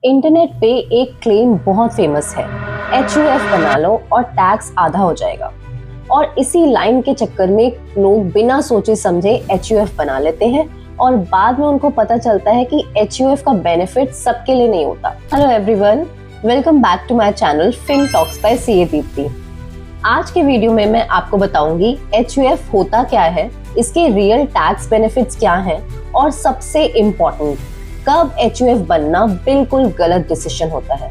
Internet पे एक claim बहुत फेमस है, HUF बना लो और टैक्स आधा हो जाएगा। और इसी लाइन के चक्कर में लोग बिना सोचे समझे HUF बना लेते हैं और बाद में उनको पता चलता है कि HUF का बेनिफिट सबके लिए नहीं होता। Hello everyone, welcome back to my channel fin talks by CA Deepti. आज के वीडियो में मैं आपको बताऊंगी HUF होता क्या है, इसके रियल टैक्स बेनिफिट्स क्या हैं और सबसे इम्पोर्टेंट कब HUF बनना बिल्कुल गलत डिसीजन होता है।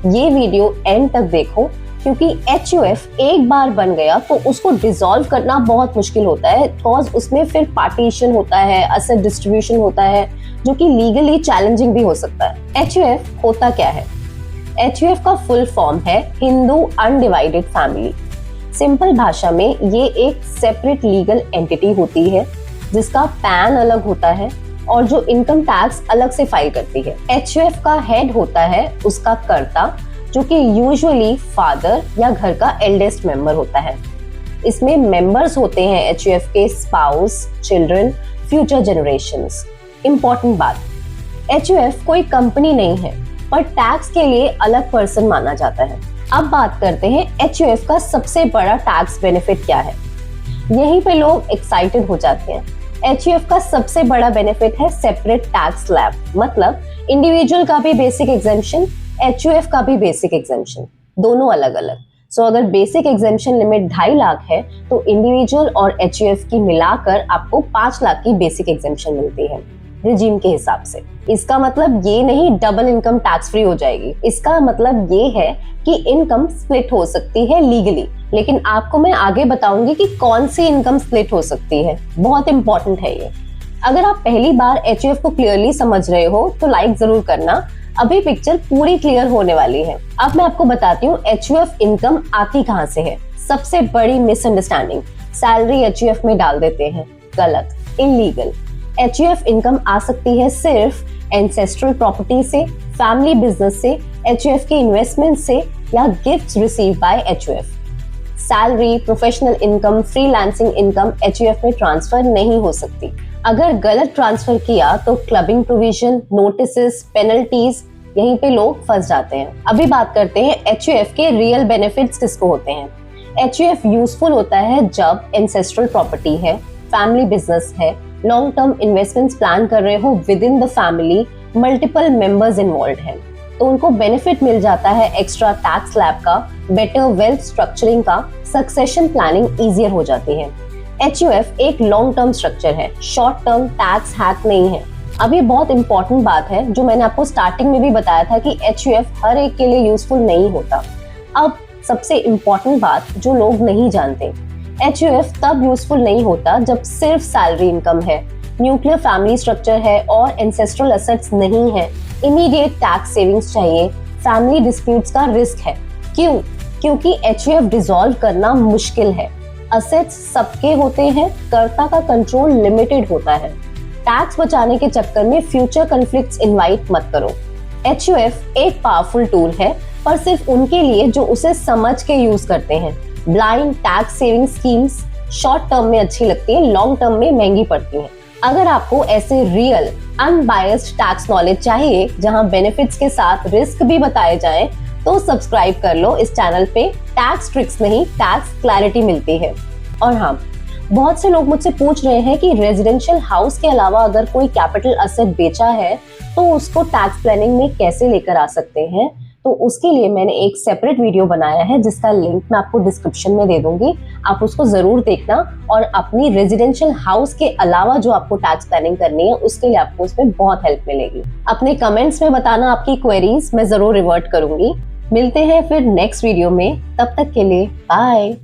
ये वीडियो एंड तक देखो क्योंकि HUF एक बार बन गया तो उसको डिसॉल्व करना बहुत मुश्किल होता है, बिकॉज उसमें फिर पार्टीशन होता है, एसेट डिस्ट्रीब्यूशन होता है जो कि लीगली चैलेंजिंग भी हो सकता है। HUF होता क्या है? HUF का फुल फॉर्म है हिंदू अनडिवाइडेड फैमिली। सिंपल भाषा में ये एक सेपरेट लीगल एंटिटी होती है जिसका पैन अलग होता है और जो इनकम टैक्स अलग से फाइल करती है। HUF का हेड होता है उसका कर्ता, जो कि यूजुअली फादर या घर का एल्डेस्ट मेंबर होता है। इसमें मेंबर्स होते हैं HUF के spouse, children, future generations. Important बात, HUF कोई कंपनी नहीं है पर टैक्स के लिए अलग पर्सन माना जाता है। अब बात करते हैं HUF का सबसे बड़ा टैक्स बेनिफिट क्या है। यहीं पे लोग एक्साइटेड हो जाते हैं। HUF का सबसे बड़ा बेनिफिट है सेपरेट टैक्स स्लैब, मतलब इंडिविजुअल का भी बेसिक एग्जेम्पशन, HUF का भी बेसिक एग्जेम्पशन, दोनों अलग अलग। सो अगर बेसिक एग्जेम्पशन लिमिट 2.5 लाख है तो इंडिविजुअल और HUF की मिलाकर आपको 5 लाख की बेसिक एग्जेम्पशन मिलती है रिजीम के हिसाब से। इसका मतलब ये नहीं डबल इनकम टैक्स फ्री हो जाएगी, इसका मतलब ये है कि इनकम स्प्लिट हो सकती है लीगली। लेकिन आपको मैं आगे बताऊंगी कि कौन सी इनकम स्प्लिट हो सकती है, बहुत इंपॉर्टेंट है ये। अगर आप पहली बार HUF को क्लियरली समझ रहे हो तो लाइक जरूर करना, अभी पिक्चर पूरी क्लियर होने वाली है। अब मैं आपको बताती हूँ HUF इनकम आती कहाँ से है। सबसे बड़ी मिसअंडरस्टैंडिंग, सैलरी HUF में डाल देते हैं, गलत, इलीगल। HUF इनकम आ सकती है सिर्फ एंसेस्ट्रल प्रॉपर्टी से, फैमिली बिजनेस से, HUF के इन्वेस्टमेंट से या gifts receive by HUF। Salary, professional income, freelancing income HUF में ट्रांसफर नहीं हो सकती। अगर गलत ट्रांसफर किया तो क्लबिंग प्रोविजन, नोटिसेस, पेनल्टीज, यहीं पे लोग फंस जाते हैं। अभी बात करते हैं HUF के रियल बेनिफिट्स किसको होते हैं। HUF यूजफुल होता है जब एंसेस्ट्रल प्रॉपर्टी है, फैमिली बिजनेस है, लॉन्ग टर्म इन्वेस्टमेंट्स प्लान कर रहे हो with in the family, multiple members involve हैं, तो उनको बेनिफिट मिल जाता है एक्स्ट्रा टैक्स स्लैब का, बेटर वेल्थ स्ट्रक्चरिंग का, सक्सेशन प्लानिंग इजियर हो जाती है। HUF एक लॉन्ग टर्म स्ट्रक्चर है, शॉर्ट टर्म टैक्स हैक नहीं है। अब ये बहुत इंपॉर्टेंट बात है जो मैंने आपको स्टार्टिंग में भी बताया था कि HUF हर एक के लिए यूजफुल नहीं होता। अब सबसे इम्पोर्टेंट बात जो लोग नहीं जानते, HUF तब यूजफुल नहीं होता जब सिर्फ सैलरी इनकम है, न्यूक्लियर फैमिली स्ट्रक्चर है और एंसेस्ट्रल एसेट्स नहीं है, इमीडिएट टैक्स सेविंग्स चाहिए, फैमिली डिस्प्यूट्स का रिस्क है। क्यों? क्योंकि HUF डिसॉल्व करना मुश्किल है, असेट्स सबके होते हैं, कर्ता का कंट्रोल लिमिटेड होता है। टैक्स बचाने के चक्कर में फ्यूचर कॉन्फ्लिक्ट्स इनवाइट मत करो। HUF एक पावरफुल टूल है पर सिर्फ उनके लिए जो उसे समझ के यूज करते हैं। Blind tax saving schemes short term में अच्छी लगती है, लॉन्ग टर्म में महंगी पड़ती हैं। अगर आपको ऐसे रियल अनबायस्ड टैक्स नॉलेज चाहिए जहां बेनिफिट्स के साथ रिस्क भी बताए जाएं, तो सब्सक्राइब कर लो इस चैनल पे। टैक्स ट्रिक्स नहीं, टैक्स क्लैरिटी मिलती है। और हाँ, बहुत से लोग मुझसे पूछ रहे हैं कि रेजिडेंशियल हाउस के अलावा अगर कोई कैपिटल असेट बेचा है तो उसको टैक्स प्लानिंग में कैसे लेकर आ सकते हैं। तो उसके लिए मैंने एक सेपरेट वीडियो बनाया है जिसका लिंक मैं आपको डिस्क्रिप्शन में दे दूंगी, आप उसको जरूर देखना और अपनी रेजिडेंशियल हाउस के अलावा जो आपको टैक्स प्लानिंग करनी है उसके लिए आपको उसमें बहुत हेल्प मिलेगी। अपने कमेंट्स में बताना आपकी क्वेरीज, मैं जरूर रिवर्ट करूंगी। मिलते हैं फिर नेक्स्ट वीडियो में, तब तक के लिए बाय।